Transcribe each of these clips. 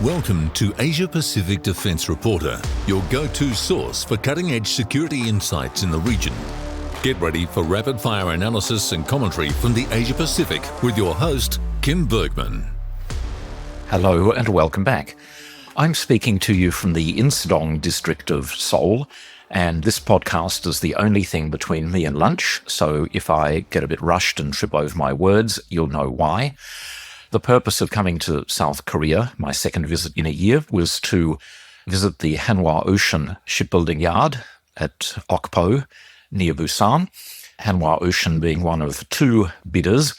Welcome to Asia Pacific Defence Reporter, your go-to source for cutting-edge security insights in the region. Get ready for rapid-fire analysis and commentary from the Asia Pacific with your host, Kim Bergman. Hello and welcome back. I'm speaking to you from the Insadong district of Seoul, and this podcast is the only thing between me and lunch, so if I get a bit rushed and trip over my words, you'll know why. The purpose of coming to South Korea, my second visit in a year, was to visit the Hanwha Ocean shipbuilding yard at Okpo near Busan, Hanwha Ocean being one of two bidders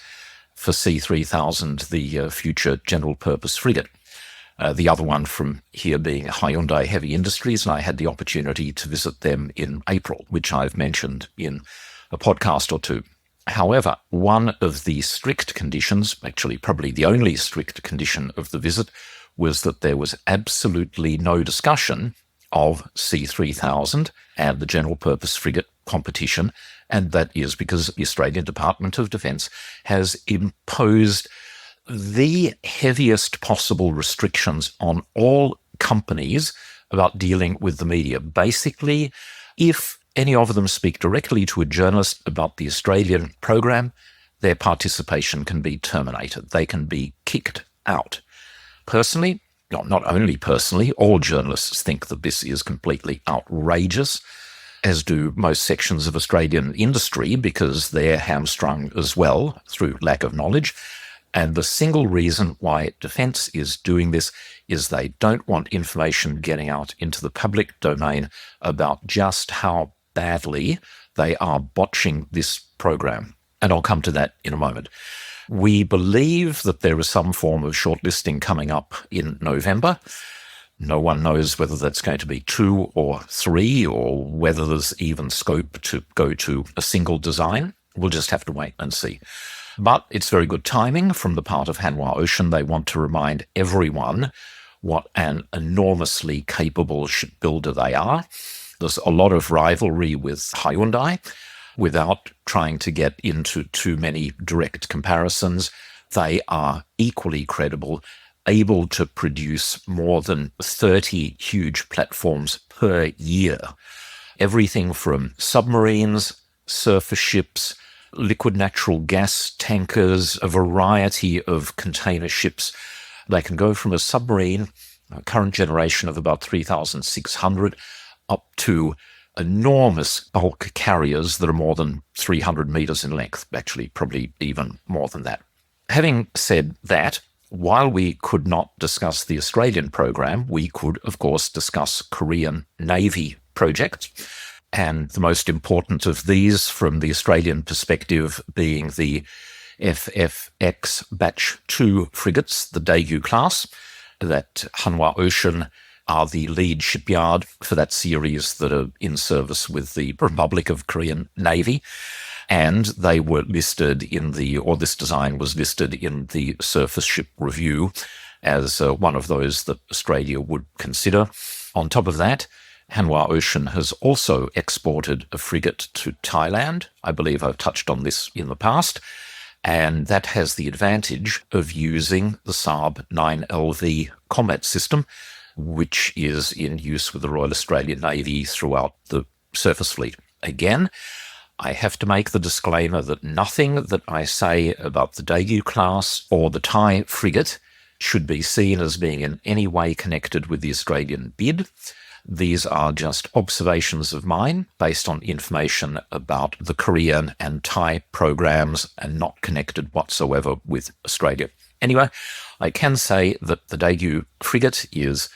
for C3000, the future General Purpose Frigate. The other one from here being Hyundai Heavy Industries, and I had the opportunity to visit them in April, which I've mentioned in a podcast or two. However, one of the strict conditions, actually probably the only strict condition of the visit, was that there was absolutely no discussion of C3000 and the General Purpose Frigate competition, and that is because the Australian Department of Defence has imposed the heaviest possible restrictions on all companies about dealing with the media. Basically, if any of them speak directly to a journalist about the Australian program, their participation can be terminated. They can be kicked out. Personally, not only personally, all journalists think that this is completely outrageous, as do most sections of Australian industry, because they're hamstrung as well through lack of knowledge. And the single reason why Defence is doing this is they don't want information getting out into the public domain about just how badly they are botching this program. And I'll come to that in a moment. We believe that there is some form of shortlisting coming up in November. No one knows whether that's going to be 2 or 3, or whether there's even scope to go to a single design. We'll just have to wait and see. But it's very good timing from the part of Hanwha Ocean. They want to remind everyone what an enormously capable shipbuilder they are. There's a lot of rivalry with Hyundai. Without trying to get into too many direct comparisons, they are equally credible, able to produce more than 30 huge platforms per year. Everything from submarines, surface ships, liquid natural gas tankers, a variety of container ships. They can go from a submarine, a current generation of about 3,600, up to enormous bulk carriers that are more than 300 meters in length, actually probably even more than that. Having said that, while we could not discuss the Australian program, we could, of course, discuss Korean Navy projects. And the most important of these, from the Australian perspective, being the FFX Batch 2 frigates, the Daegu class, that Hanwha Ocean are the lead shipyard for that series that are in service with the Republic of Korean Navy. And they were listed this design was listed in the Surface Ship Review as one of those that Australia would consider. On top of that, Hanwha Ocean has also exported a frigate to Thailand. I believe I've touched on this in the past. And that has the advantage of using the Saab 9LV combat system, which is in use with the Royal Australian Navy throughout the surface fleet. Again, I have to make the disclaimer that nothing that I say about the Daegu class or the Thai frigate should be seen as being in any way connected with the Australian bid. These are just observations of mine based on information about the Korean and Thai programs and not connected whatsoever with Australia. Anyway, I can say that the Daegu frigate is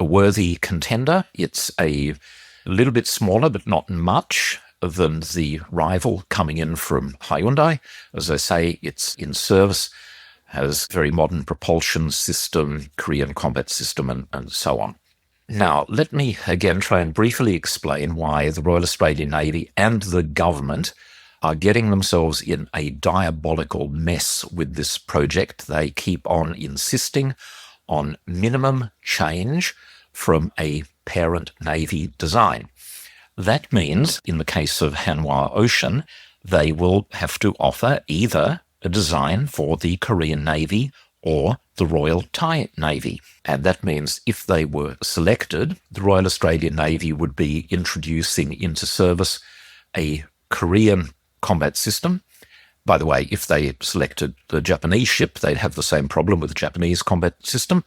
a worthy contender. It's a little bit smaller, but not much, than the rival coming in from Hyundai. As I say, it's in service, has very modern propulsion system, Korean combat system, and so on. Now, let me again try and briefly explain why the Royal Australian Navy and the government are getting themselves in a diabolical mess with this project. They keep on insisting on minimum change from a parent Navy design. That means, in the case of Hanwha Ocean, they will have to offer either a design for the Korean Navy or the Royal Thai Navy. And that means if they were selected, the Royal Australian Navy would be introducing into service a Korean combat system. By the way, if they selected the Japanese ship, they'd have the same problem with the Japanese combat system.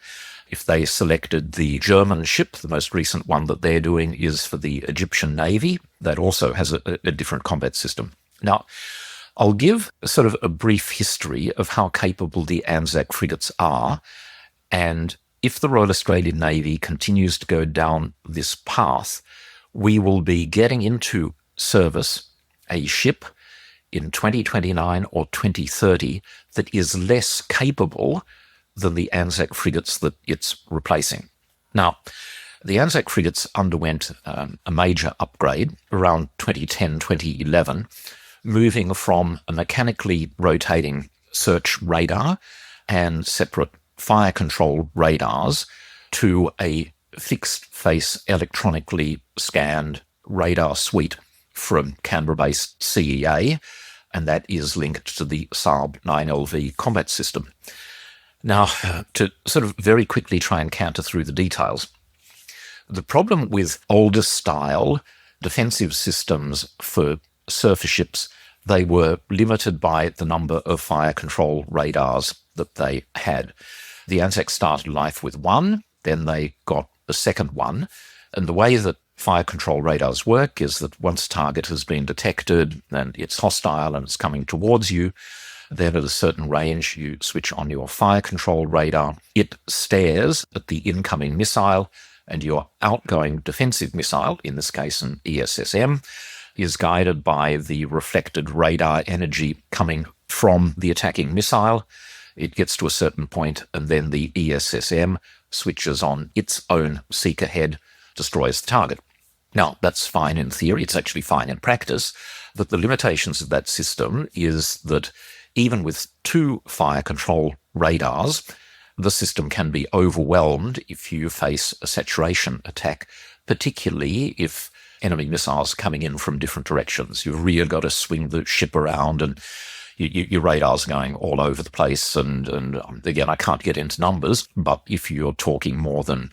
If they selected the German ship, the most recent one that they're doing is for the Egyptian Navy. That also has a different combat system. Now, I'll give sort of a brief history of how capable the Anzac frigates are, and if the Royal Australian Navy continues to go down this path, we will be getting into service a ship in 2029 or 2030 that is less capable than the Anzac frigates that it's replacing. Now, the Anzac frigates underwent a major upgrade around 2010, 2011, moving from a mechanically rotating search radar and separate fire control radars to a fixed-face electronically scanned radar suite from Canberra-based CEA, and that is linked to the Saab 9LV combat system. Now, to sort of very quickly try and canter through the details, the problem with older style defensive systems for surface ships, they were limited by the number of fire control radars that they had. The Anzac started life with one, then they got a second one, and the way that fire control radars work is that once a target has been detected and it's hostile and it's coming towards you, then at a certain range you switch on your fire control radar. It stares at the incoming missile, and your outgoing defensive missile, in this case an ESSM, is guided by the reflected radar energy coming from the attacking missile. It gets to a certain point, and then the ESSM switches on its own seeker head, destroys the target. Now, that's fine in theory. It's actually fine in practice. But the limitations of that system is that even with two fire control radars, the system can be overwhelmed if you face a saturation attack, particularly if enemy missiles are coming in from different directions. You've really got to swing the ship around, and your radar's going all over the place. And again, I can't get into numbers, but if you're talking more than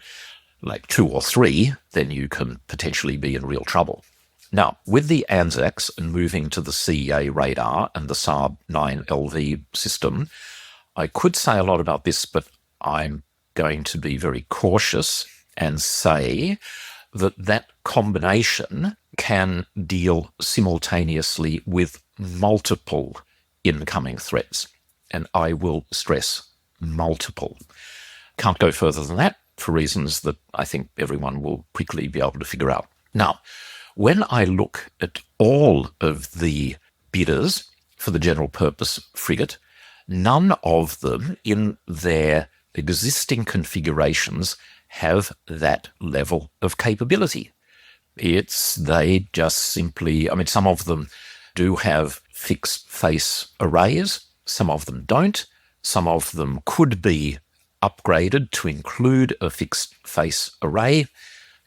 like 2 or 3, then you can potentially be in real trouble. Now, with the Anzacs and moving to the CEA radar and the Saab 9LV system, I could say a lot about this, but I'm going to be very cautious and say that that combination can deal simultaneously with multiple incoming threats. And I will stress multiple. Can't go further than that for reasons that I think everyone will quickly be able to figure out. Now, when I look at all of the bidders for the General Purpose Frigate, none of them in their existing configurations have that level of capability. They just simply, some of them do have fixed face arrays, some of them don't, some of them could be upgraded to include a fixed face array.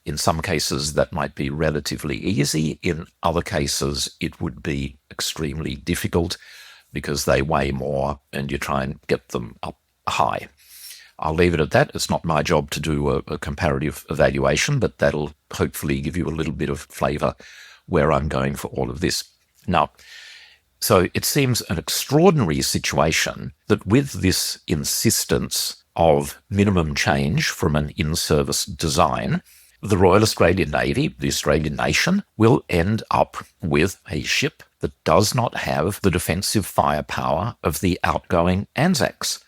In some cases, that might be relatively easy. In other cases, it would be extremely difficult because they weigh more and you try and get them up high. I'll leave it at that. It's not my job to do a comparative evaluation, but that'll hopefully give you a little bit of flavour where I'm going for all of this. Now, so it seems an extraordinary situation that with this insistence of minimum change from an in-service design, the Royal Australian Navy, the Australian nation, will end up with a ship that does not have the defensive firepower of the outgoing Anzacs.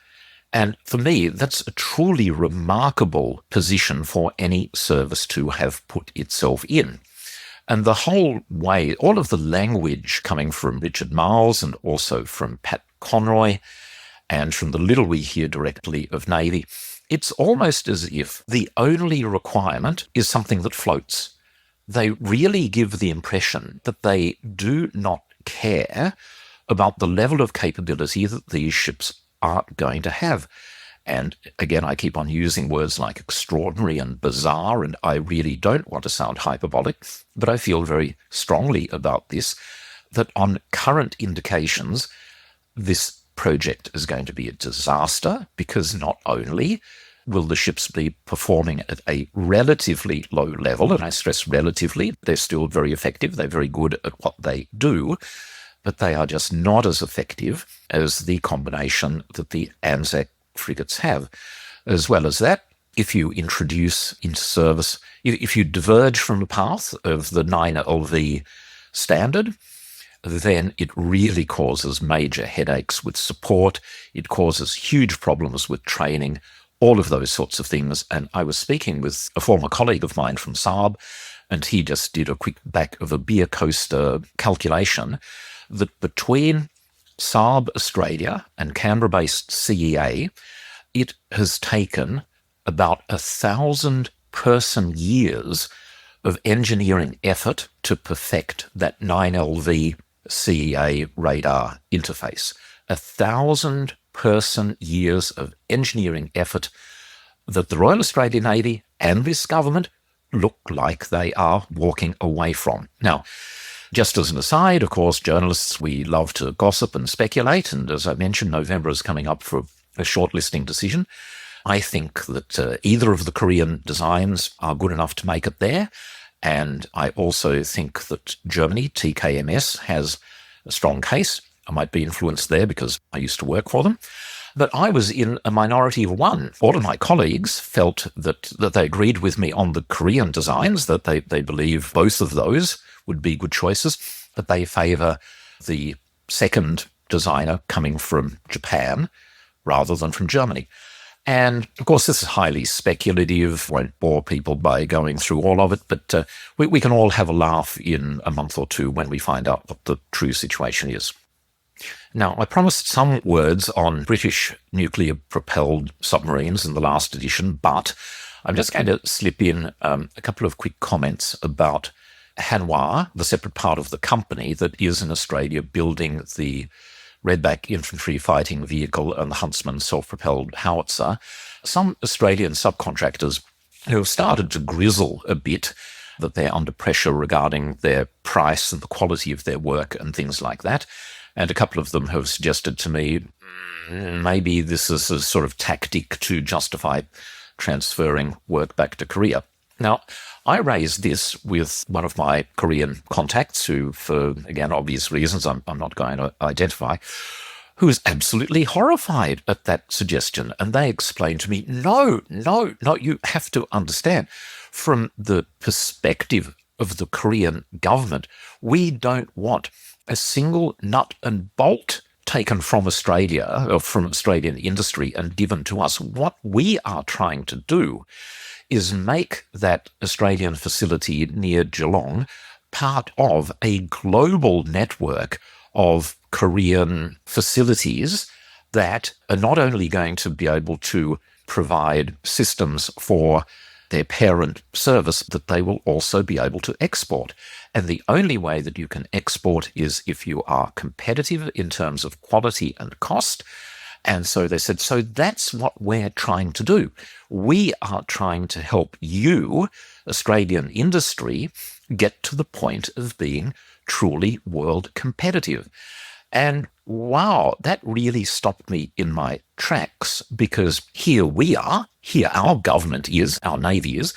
And for me, that's a truly remarkable position for any service to have put itself in. And the whole way, all of the language coming from Richard Marles and also from Pat Conroy and from the little we hear directly of Navy, it's almost as if the only requirement is something that floats. They really give the impression that they do not care about the level of capability that these ships are going to have. And again, I keep on using words like extraordinary and bizarre, and I really don't want to sound hyperbolic, but I feel very strongly about this, that on current indications, this project is going to be a disaster, because not only will the ships be performing at a relatively low level, and I stress relatively, they're still very effective, they're very good at what they do, but they are just not as effective as the combination that the Anzac frigates have. As well as that, if you introduce into service, if you diverge from the path of the 9LV standard, then it really causes major headaches with support. It causes huge problems with training, all of those sorts of things. And I was speaking with a former colleague of mine from Saab, and he just did a quick back of a beer coaster calculation that between Saab Australia and Canberra-based CEA, it has taken about 1,000 person-years of engineering effort to perfect that 9LV CEA radar interface. 1,000 person-years of engineering effort that the Royal Australian Navy and this government look like they are walking away from. Now, just as an aside, of course, journalists, we love to gossip and speculate, and as I mentioned, November is coming up for a shortlisting decision. I think that either of the Korean designs are good enough to make it there, and I also think that Germany, TKMS, has a strong case. I might be influenced there because I used to work for them. But I was in a minority of one. All of my colleagues felt that they agreed with me on the Korean designs, that they believe both of those would be good choices, but they favour the second designer coming from Japan rather than from Germany. And, of course, this is highly speculative, won't bore people by going through all of it, but we can all have a laugh in a month or two when we find out what the true situation is. Now, I promised some words on British nuclear-propelled submarines in the last edition, but I'm just going to slip in a couple of quick comments about Hanwha, the separate part of the company that is in Australia building the Redback infantry fighting vehicle and the Huntsman self-propelled howitzer. Some Australian subcontractors who have started to grizzle a bit that they're under pressure regarding their price and the quality of their work and things like that. And a couple of them have suggested to me, maybe this is a sort of tactic to justify transferring work back to Korea. Now, I raised this with one of my Korean contacts who, for, again, obvious reasons I'm not going to identify, who is absolutely horrified at that suggestion. And they explained to me, no, you have to understand, from the perspective of the Korean government, we don't want a single nut and bolt taken from Australia or from Australian industry and given to us. What we are trying to do is make that Australian facility near Geelong part of a global network of Korean facilities that are not only going to be able to provide systems for their parent service, that they will also be able to export. And the only way that you can export is if you are competitive in terms of quality and cost. And so they said, so that's what we're trying to do. We are trying to help you, Australian industry, get to the point of being truly world competitive. And wow, that really stopped me in my tracks, because here we are, here our government is, our Navy is,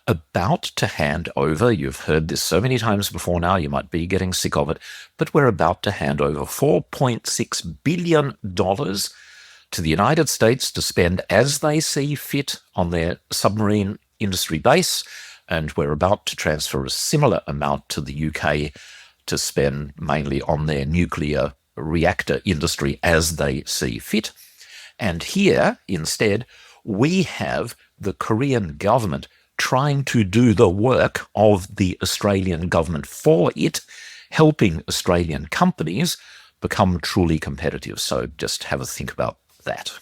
about to hand over, you've heard this so many times before now, you might be getting sick of it, but we're about to hand over $4.6 billion to the United States to spend as they see fit on their submarine industry base, and we're about to transfer a similar amount to the UK to spend mainly on their nuclear reactor industry as they see fit. And here, instead, we have the Korean government trying to do the work of the Australian government for it, helping Australian companies become truly competitive. So just have a think about that.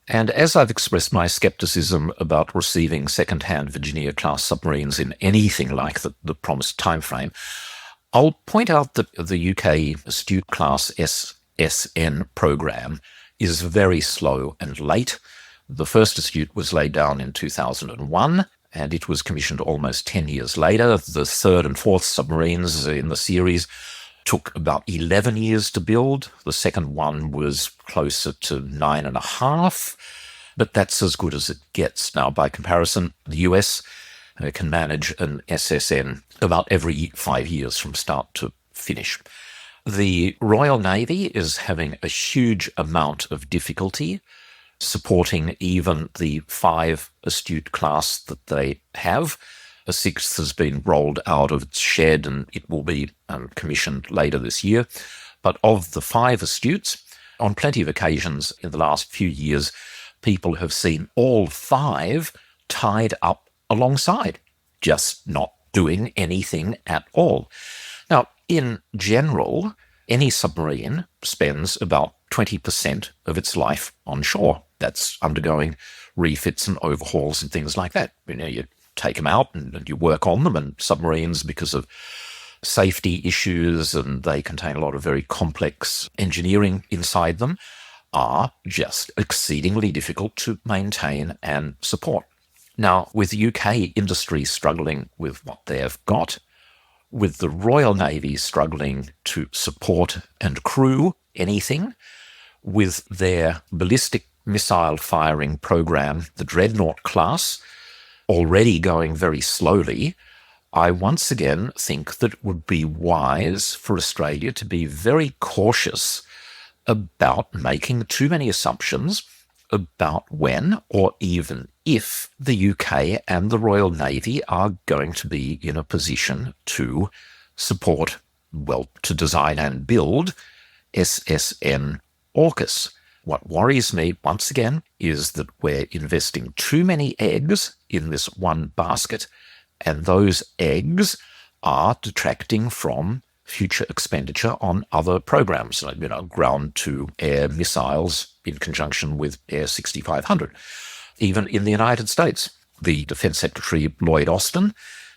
And as I've expressed my skepticism about receiving second-hand Virginia-class submarines in anything like the promised timeframe, I'll point out that the UK Astute-class SSN program is very slow and late. The first Astute was laid down in 2001, and it was commissioned almost 10 years later. The third and fourth submarines in the series took about 11 years to build. The second one was closer to 9.5, but that's as good as it gets. Now, by comparison, the US can manage an SSN about every 5 years from start to finish. The Royal Navy is having a huge amount of difficulty supporting even the 5 Astute class that they have. A 6th has been rolled out of its shed and it will be commissioned later this year. But of the 5 Astutes, on plenty of occasions in the last few years, people have seen all 5 tied up alongside, just not doing anything at all. Now, in general, any submarine spends about 20% of its life on shore. That's undergoing refits and overhauls and things like that. You take them out and you work on them, and submarines, because of safety issues and they contain a lot of very complex engineering inside them, are just exceedingly difficult to maintain and support. Now, with the UK industry struggling with what they've got, with the Royal Navy struggling to support and crew anything, with their ballistic missile firing program, the Dreadnought class, already going very slowly, I once again think that it would be wise for Australia to be very cautious about making too many assumptions about when or even if the UK and the Royal Navy are going to be in a position to support, well, to design and build SSN AUKUS. What worries me, once again, is that we're investing too many eggs in this one basket, and those eggs are detracting from future expenditure on other programs, ground-to-air missiles in conjunction with Air 6500. Even in the United States, the Defense Secretary Lloyd Austin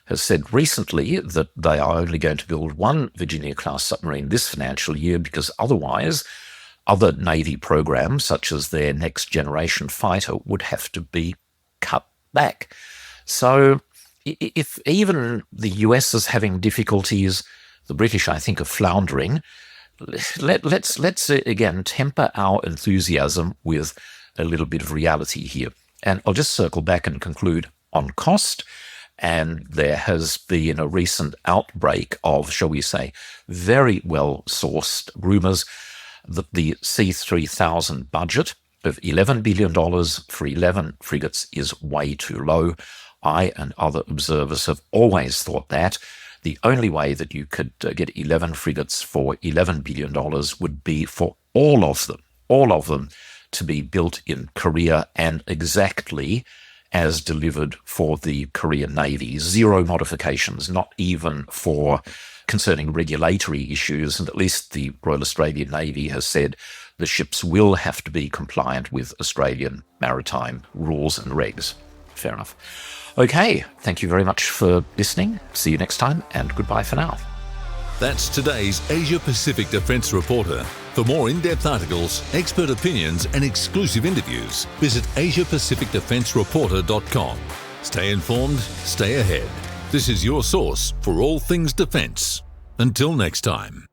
has said recently that they are only going to build 1 Virginia-class submarine this financial year because otherwise other Navy programs, such as their next-generation fighter, would have to be cut back. So if even the US is having difficulties, the British, I think, are floundering, let's again temper our enthusiasm with a little bit of reality here. And I'll just circle back and conclude on cost. And there has been a recent outbreak of, shall we say, very well-sourced rumours that the C3000 budget of $11 billion for 11 frigates is way too low. I and other observers have always thought that the only way that you could get 11 frigates for $11 billion would be for all of them to be built in Korea and exactly as delivered for the Korean Navy. 0 modifications, not even for concerning regulatory issues, and at least the Royal Australian Navy has said the ships will have to be compliant with Australian maritime rules and regs. Fair enough. Okay, thank you very much for listening. See you next time, and goodbye for now. That's today's Asia Pacific Defence Reporter. For more in-depth articles, expert opinions and exclusive interviews, visit AsiaPacificDefenceReporter.com. Stay informed, stay ahead. This is your source for all things defence. Until next time.